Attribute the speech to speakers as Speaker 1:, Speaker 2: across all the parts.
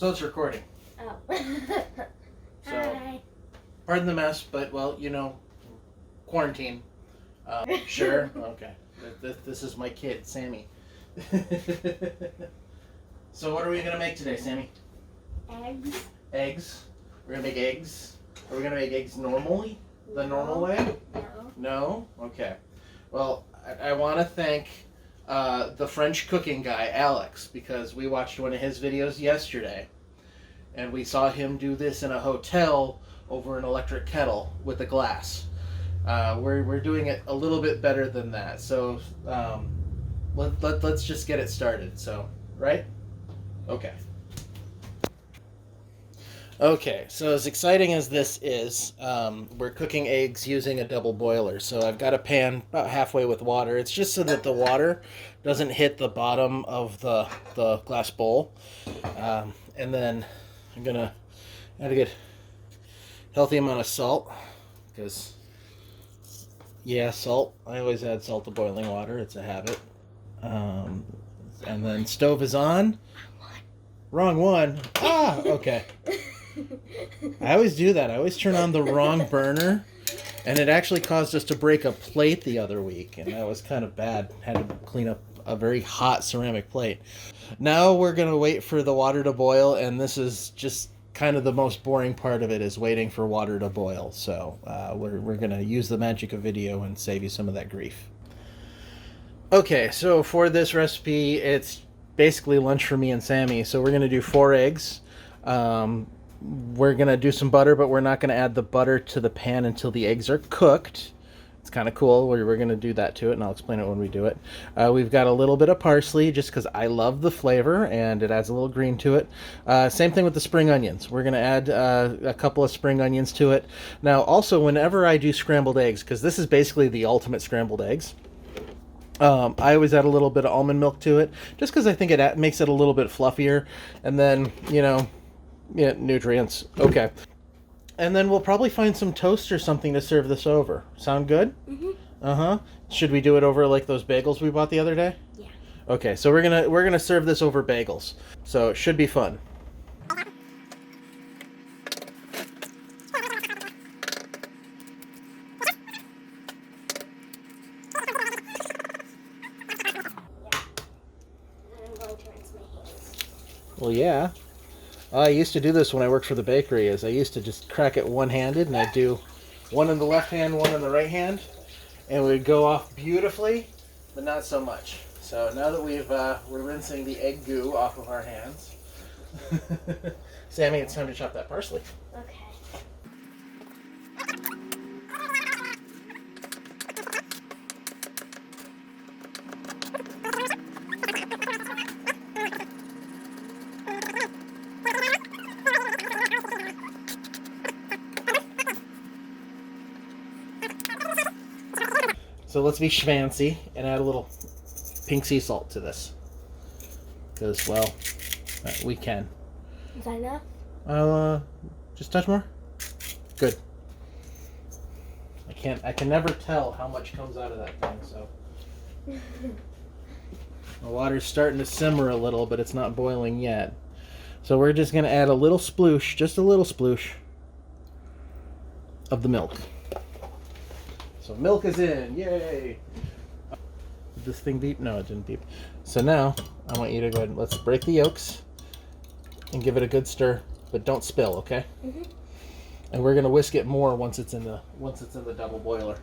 Speaker 1: So it's recording.
Speaker 2: Oh.
Speaker 1: So,
Speaker 2: Hi.
Speaker 1: pardon the mess, but, well, you know, quarantine. Sure? Okay. This is my kid, Sammy. So what are we going to make today, Sammy?
Speaker 2: Eggs.
Speaker 1: Eggs? We're going to make eggs? Are we going to make eggs normally? The normal way?
Speaker 2: No.
Speaker 1: No? Okay. Well, I want to thank the French cooking guy, Alex, because we watched one of his videos yesterday, and we saw him do this in a hotel over an electric kettle with a glass. We're doing it a little bit better than that, so let's just get it started. So, right? Okay. Okay, so as exciting as this is, we're cooking eggs using a double boiler. So I've got a pan about halfway with water. It's just so that the water doesn't hit the bottom of the glass bowl. And then I'm going to add a good healthy amount of salt, because, yeah, salt. I always add salt to boiling water. It's a habit. And then stove is on. Wrong one. Ah, okay. I always do that. I always turn on the wrong burner, and it actually caused us to break a plate the other week, and that was kind of bad. Had to clean up a very hot ceramic plate. Now we're going to wait for the water to boil, and this is just kind of the most boring part of it, is waiting for water to boil. So we're going to use the magic of video and save you some of that grief. Okay, so for this recipe, it's basically lunch for me and Sammy. So we're going to do 4 eggs. We're going to do some butter, but we're not going to add the butter to the pan until the eggs are cooked. It's kind of cool. We're going to do that to it, and I'll explain it when we do it. We've got a little bit of parsley, just because I love the flavor, and it adds a little green to it. Same thing with the spring onions. We're going to add a couple of spring onions to it. Now, also, whenever I do scrambled eggs, because this is basically the ultimate scrambled eggs, I always add a little bit of almond milk to it, just because I think it makes it a little bit fluffier. And then, you know, yeah, nutrients. Okay. And then we'll probably find some toast or something to serve this over. Sound good?
Speaker 2: Mm-hmm.
Speaker 1: Uh-huh. Should we do it over like those bagels we bought the other day?
Speaker 2: Yeah.
Speaker 1: Okay, so we're gonna serve this over bagels. So it should be fun.
Speaker 2: I'm going to rinse my hands.
Speaker 1: Well, yeah. I used to do this when I worked for the bakery. Is I used to just crack it one-handed, and I'd do one in the left hand, one in the right hand, and it would go off beautifully, but not so much. So now that we're rinsing the egg goo off of our hands, Sammy, it's time to chop that parsley.
Speaker 2: Okay.
Speaker 1: So let's be schmancy and add a little pink sea salt to this, because, well, we can.
Speaker 2: Is that enough?
Speaker 1: Just touch more. Good. I can never tell how much comes out of that thing. So the water's starting to simmer a little, but it's not boiling yet. So we're just gonna add a little sploosh, just a little sploosh of the milk. So milk is in, yay! Did this thing beep? No, it didn't beep. So now I want you to go ahead and let's break the yolks and give it a good stir, but don't spill, okay?
Speaker 2: Mm-hmm.
Speaker 1: And we're gonna whisk it more once it's in the double boiler.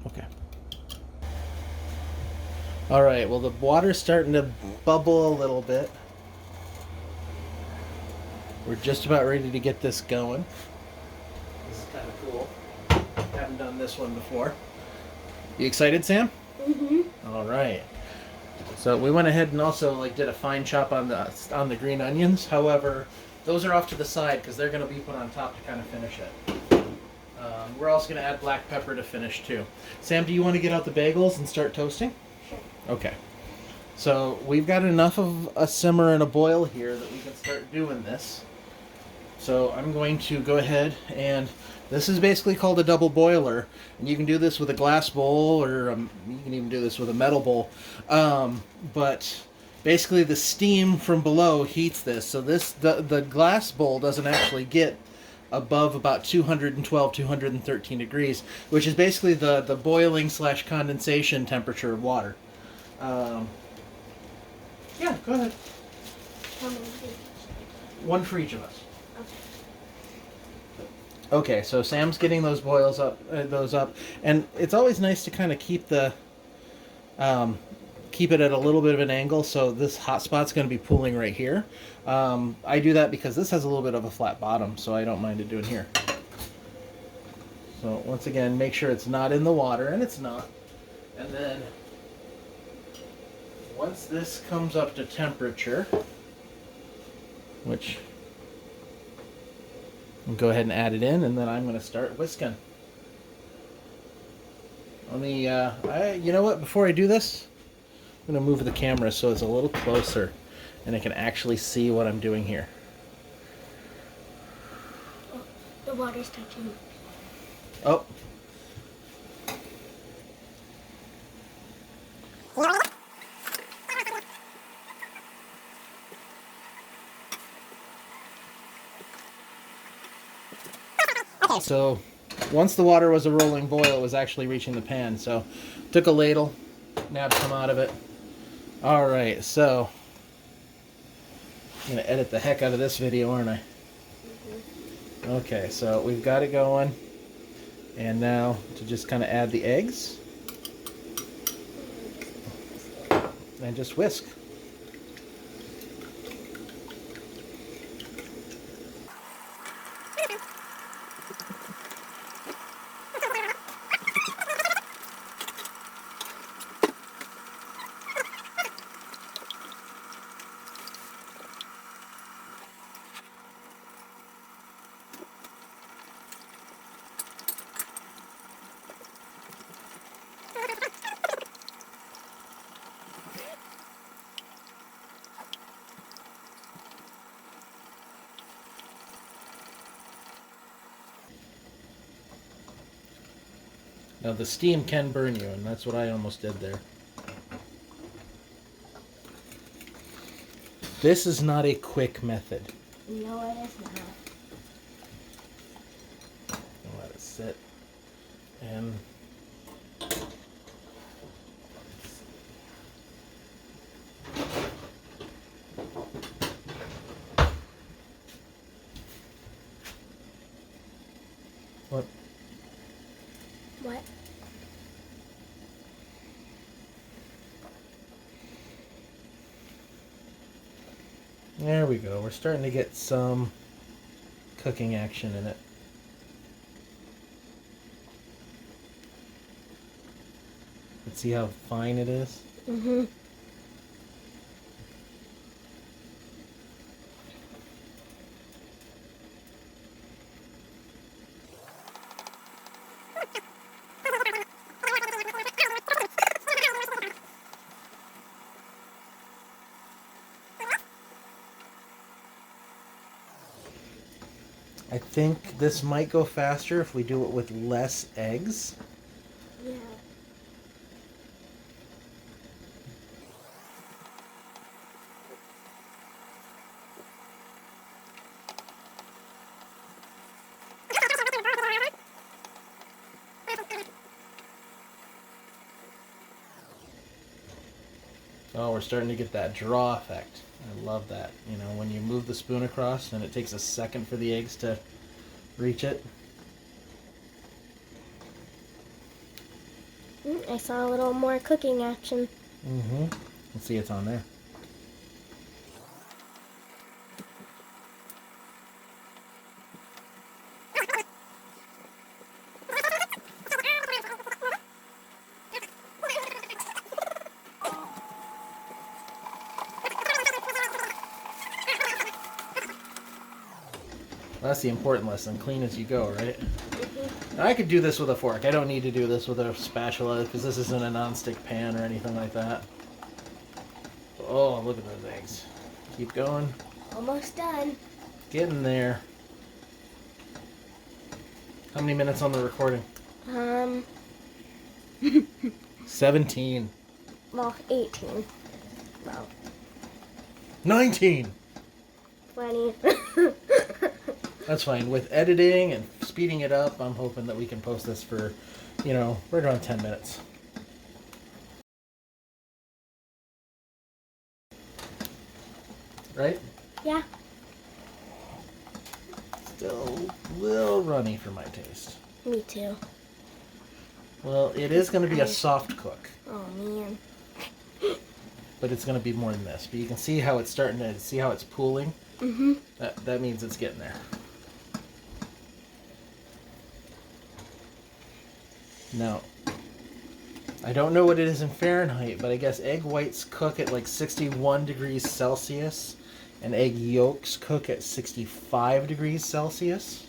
Speaker 1: Okay. All right, well, the water's starting to bubble a little bit. We're just about ready to get this going. This is kind of cool. Haven't done this one before. You excited, Sam?
Speaker 2: Mm-hmm.
Speaker 1: All right. So we went ahead and also did a fine chop on the green onions. However, those are off to the side because they're going to be put on top to kind of finish it. We're also going to add black pepper to finish too. Sam, do you want to get out the bagels and start toasting?
Speaker 2: Sure.
Speaker 1: Okay. So we've got enough of a simmer and a boil here that we can start doing this. So I'm going to go ahead and this is basically called a double boiler, and you can do this with a glass bowl or you can even do this with a metal bowl. But basically, the steam from below heats this. So the glass bowl doesn't actually get above about 212, 213 degrees, which is basically the boiling slash condensation temperature of water. Um, yeah, go ahead.
Speaker 2: How many do you-
Speaker 1: One for each of us.
Speaker 2: Okay.
Speaker 1: Okay, so Sam's getting those up, and it's always nice to kind of keep it at a little bit of an angle. So this hot spot's going to be pooling right here. I do that because this has a little bit of a flat bottom, so I don't mind it doing here. So once again, make sure it's not in the water, and it's not. And then once this comes up to temperature, which I'll go ahead and add it in, and then I'm going to start whisking. Let me, you know what? Before I do this, I'm going to move the camera so it's a little closer, and I can actually see what I'm doing here.
Speaker 2: Oh, the water's touching.
Speaker 1: Oh. So once the water was a rolling boil, it was actually reaching the pan. So took a ladle, nabbed some out of it. All right, so I'm gonna edit the heck out of this video, aren't I? Okay, so we've got it going, and now to just kind of add the eggs and just whisk. Now the steam can burn you, and that's what I almost did there. This is not a quick method.
Speaker 2: No, it is not.
Speaker 1: I'll let it sit. And what?
Speaker 2: What?
Speaker 1: There we go. We're starting to get some cooking action in it. Let's see how fine it is.
Speaker 2: Mm-hmm.
Speaker 1: I think this might go faster if we do it with less eggs.
Speaker 2: Yeah.
Speaker 1: Oh, we're starting to get that draw effect. I love that. You know, when you move the spoon across and it takes a second for the eggs to reach it.
Speaker 2: I saw a little more cooking action.
Speaker 1: Mm-hmm. Let's see, it's on there. That's the important lesson. Clean as you go, right? Now, I could do this with a fork. I don't need to do this with a spatula because this isn't a non-stick pan or anything like that. Oh, look at those eggs. Keep going.
Speaker 2: Almost done.
Speaker 1: Getting there. How many minutes on the recording?
Speaker 2: Um,
Speaker 1: 17.
Speaker 2: well, 18. Well,
Speaker 1: 19.
Speaker 2: 20.
Speaker 1: That's fine. With editing and speeding it up, I'm hoping that we can post this for, right around 10 minutes. Right?
Speaker 2: Yeah.
Speaker 1: Still a little runny for my taste.
Speaker 2: Me too.
Speaker 1: Well, it is going to be a soft cook,
Speaker 2: Oh, man.
Speaker 1: but it's going to be more than this. But you can see how it's starting to, see how it's pooling?
Speaker 2: Mm-hmm.
Speaker 1: That means it's getting there. Now, I don't know what it is in Fahrenheit, but I guess egg whites cook at like 61 degrees Celsius and egg yolks cook at 65 degrees Celsius.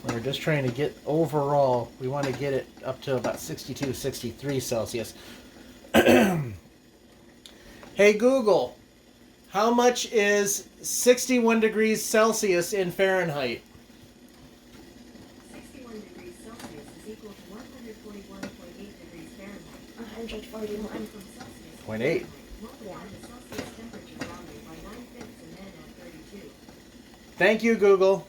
Speaker 1: We're just trying to get overall, we want to get it up to about 62, 63 Celsius. Hey Google, how much is 61 degrees Celsius in Fahrenheit?
Speaker 3: 61 degrees Celsius is equal to 141.8 degrees Fahrenheit.
Speaker 2: 141.
Speaker 3: From Celsius.
Speaker 1: 0.8.
Speaker 3: Multiply the Celsius temperature boundary by 9/5 and then add 32.
Speaker 1: Thank you, Google.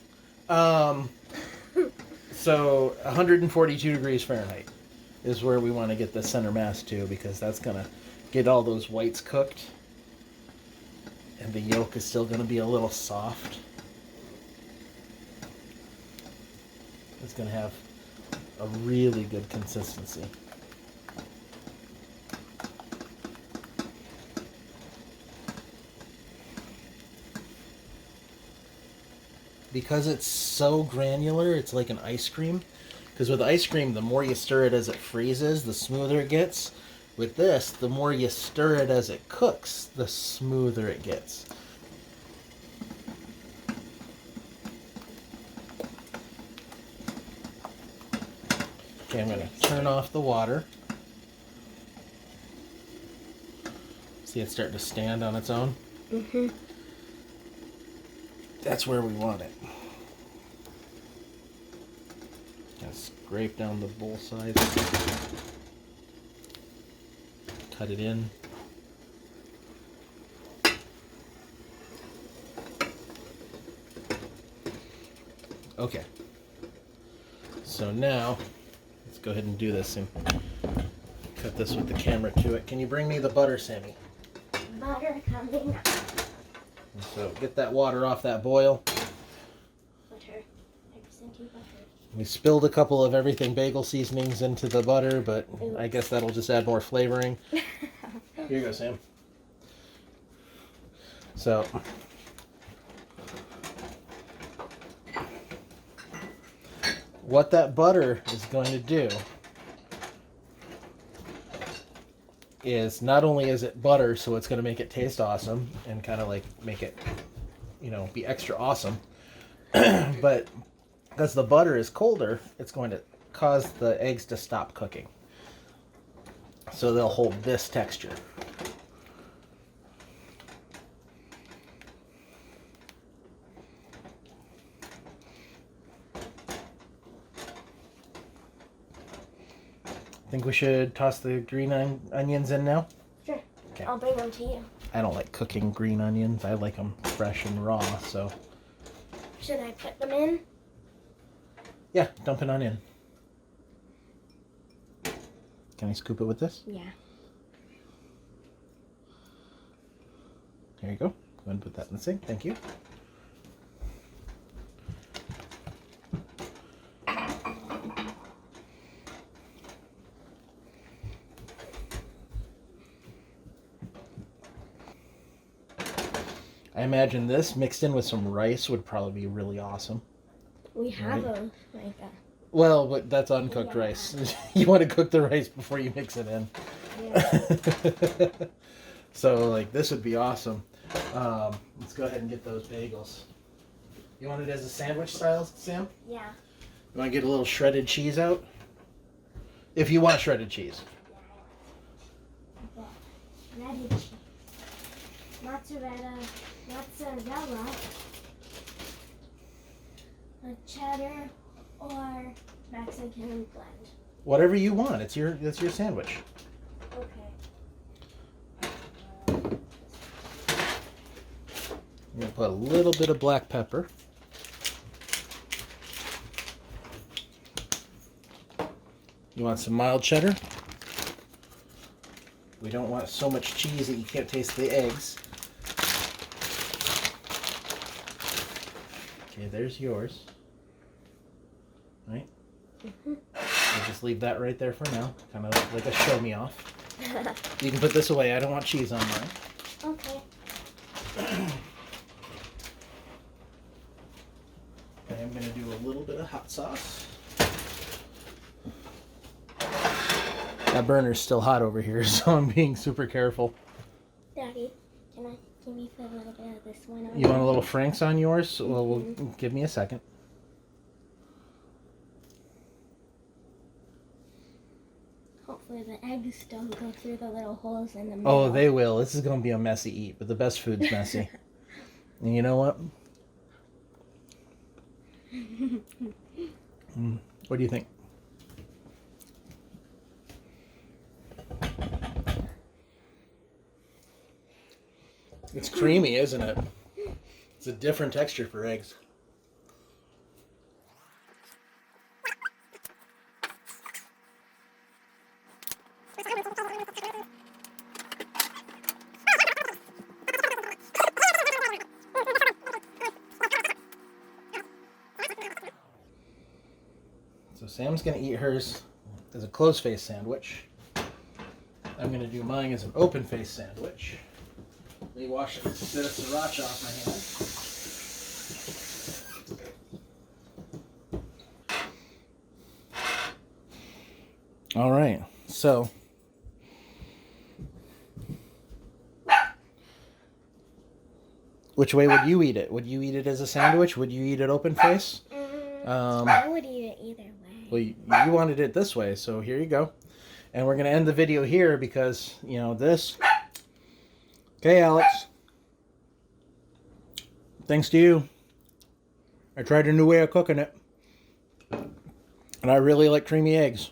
Speaker 1: So 142 degrees Fahrenheit is where we want to get the center mass to, because that's going to get all those whites cooked. And the yolk is still going to be a little soft. It's going to have a really good consistency. Because it's so granular, it's like an ice cream. Because with ice cream, the more you stir it as it freezes, the smoother it gets. With this, the more you stir it as it cooks, the smoother it gets. Okay, I'm going to turn off the water. See it starting to stand on its own?
Speaker 2: Mm-hmm.
Speaker 1: That's where we want it. Kind of scrape down the bowl sides. Cut it in. Okay. So now, let's go ahead and do this and cut this with the camera to it. Can you bring me the butter, Sammy?
Speaker 2: Butter coming.
Speaker 1: So get that water off that boil.
Speaker 2: Butter. I sent you butter.
Speaker 1: We spilled a couple of everything bagel seasonings into the butter, but I guess that'll just add more flavoring. Here you go, Sam. So, what that butter is going to do is, not only is it butter, so it's going to make it taste awesome and kind of like make it, be extra awesome, but because the butter is colder, it's going to cause the eggs to stop cooking. So they'll hold this texture. Think we should toss the green onions in now?
Speaker 2: Sure.
Speaker 1: Okay.
Speaker 2: I'll bring them to you.
Speaker 1: I don't like cooking green onions. I like them fresh and raw, so
Speaker 2: Should I put them in?
Speaker 1: yeah, dump it on in. Can I scoop it with this?
Speaker 2: Yeah.
Speaker 1: There you go. Go ahead and put that in the sink. Thank you. I imagine this mixed in with some rice would probably be really awesome.
Speaker 2: We have
Speaker 1: Right.
Speaker 2: them like that.
Speaker 1: Well, but that's uncooked
Speaker 2: Yeah.
Speaker 1: rice. You want to cook the rice before you mix it in.
Speaker 2: Yeah.
Speaker 1: So, like, this would be awesome. Let's go ahead and get those bagels. You want it as a sandwich style, Sam?
Speaker 2: Yeah.
Speaker 1: You want to get a little shredded cheese out? If you want shredded cheese.
Speaker 2: Ready. Mozzarella. a cheddar or Mexican blend.
Speaker 1: Whatever you want. It's your sandwich.
Speaker 2: Okay.
Speaker 1: I'm gonna put a little bit of black pepper. You want some mild cheddar? We don't want so much cheese that you can't taste the eggs. Okay, there's yours. Right? I'll just leave that right there for now. Kind of like a show me off. You can put this away. I don't want cheese on mine.
Speaker 2: Okay.
Speaker 1: Okay, I'm going to do a little bit of hot sauce. That burner's still hot over here, so I'm being super careful.
Speaker 2: Daddy, can you put a little bit of this one on?
Speaker 1: You want a little Frank's on yours? Well, give me a second.
Speaker 2: Hopefully the eggs don't go through the little holes in the middle.
Speaker 1: Oh, they will. This is going to be a messy eat, but the best food's messy. And you know what? What do you think? It's creamy, isn't it? It's a different texture for eggs. So Sam's going to eat hers as a closed face sandwich. I'm going to do mine as an open face sandwich. Let me wash a bit of sriracha off my hand. All right, so which way would you eat it? Would you eat it as a sandwich? Would you eat it open face?
Speaker 2: I would eat it either way.
Speaker 1: Well, you wanted it this way, so here you go. And we're going to end the video here because, you know, this. Okay, Alex. Thanks to you. I tried a new way of cooking it. And I really like creamy eggs.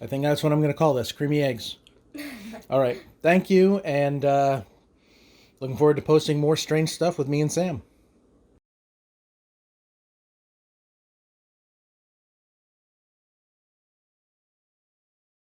Speaker 1: I think that's what I'm going to call this, creamy eggs. All right. Thank you, and looking forward to posting more strange stuff with me and Sam.